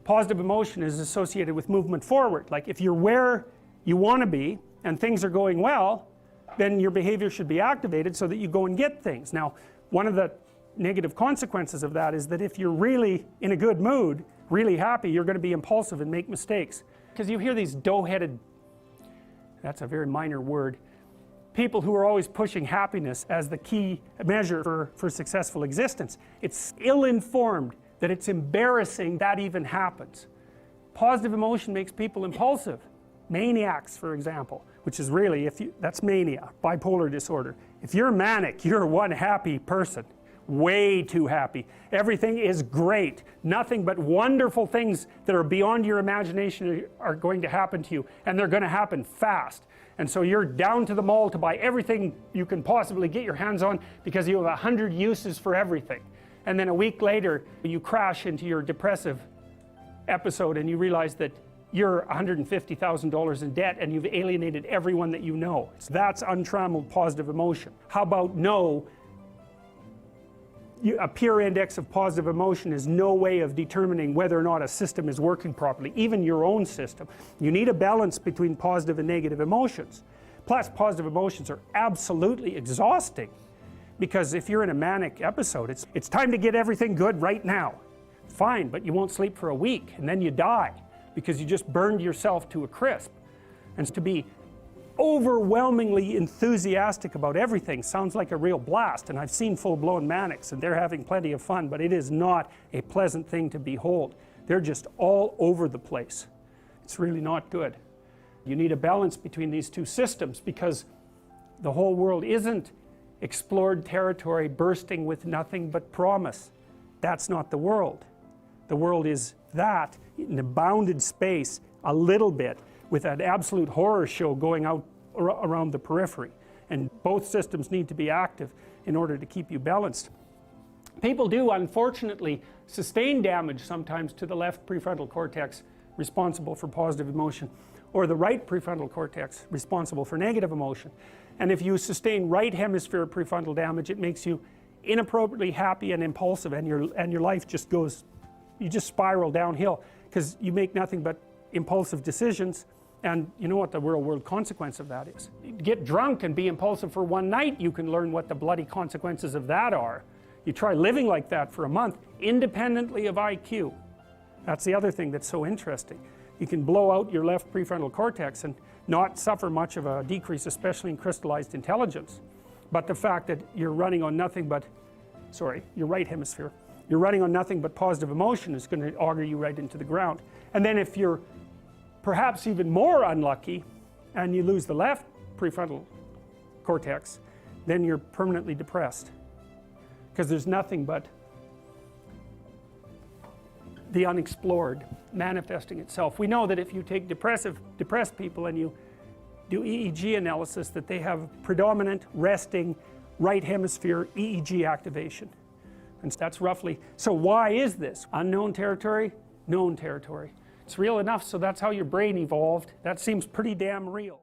positive emotion is associated with movement forward. Like if you're where you want to be and things are going well, then your behavior should be activated so that you go and get things. Now, one of the negative consequences of that is that if you're really in a good mood, really happy, you're going to be impulsive and make mistakes. Because you hear these dough-headed, that's a very minor word, people who are always pushing happiness as the key measure for successful existence. It's ill-informed that it's embarrassing that even happens. Positive emotion makes people impulsive. Maniacs, for example, which is really, that's mania, bipolar disorder. If you're manic, you're one happy person. Way too happy. Everything is great. Nothing but wonderful things that are beyond your imagination are going to happen to you, and they're going to happen fast. And so you're down to the mall to buy everything you can possibly get your hands on because you have 100 uses for everything. And then a week later you crash into your depressive episode and you realize that you're $150,000 in debt and you've alienated everyone that you know. That's untrammeled positive emotion. How about no? A peer index of positive emotion is no way of determining whether or not a system is working properly, even your own system. You need a balance between positive and negative emotions. Plus, positive emotions are absolutely exhausting, because if you're in a manic episode, it's time to get everything good right now. Fine, but you won't sleep for a week, and then you die, because you just burned yourself to a crisp. And to be overwhelmingly enthusiastic about everything sounds like a real blast, and I've seen full-blown manics and they're having plenty of fun, but it is not a pleasant thing to behold. They're just all over the place. It's really not good. You need a balance between these two systems, because the whole world isn't explored territory bursting with nothing but promise. That's not the world. The world is that in a bounded space a little bit, with an absolute horror show going out around the periphery. And both systems need to be active in order to keep you balanced. People do, unfortunately, sustain damage sometimes to the left prefrontal cortex, responsible for positive emotion, or the right prefrontal cortex, responsible for negative emotion. And if you sustain right hemisphere prefrontal damage, it makes you inappropriately happy and impulsive, and your life just goes, you just spiral downhill, because you make nothing but impulsive decisions. And you know what the real world consequence of that is? Get drunk and be impulsive for one night, you can learn what the bloody consequences of that are. You try living like that for a month, independently of IQ. That's the other thing that's so interesting. You can blow out your left prefrontal cortex and not suffer much of a decrease, especially in crystallized intelligence. But the fact that you're running on nothing but, your right hemisphere, you're running on nothing but positive emotion is going to auger you right into the ground. And then if you're perhaps even more unlucky and you lose the left prefrontal cortex, then you're permanently depressed, because there's nothing but the unexplored manifesting itself. We know that if you take depressed people and you do EEG analysis, that they have predominant resting right hemisphere EEG activation. And that's roughly, so why is this? Unknown territory, known territory. It's real enough, so that's how your brain evolved. That seems pretty damn real.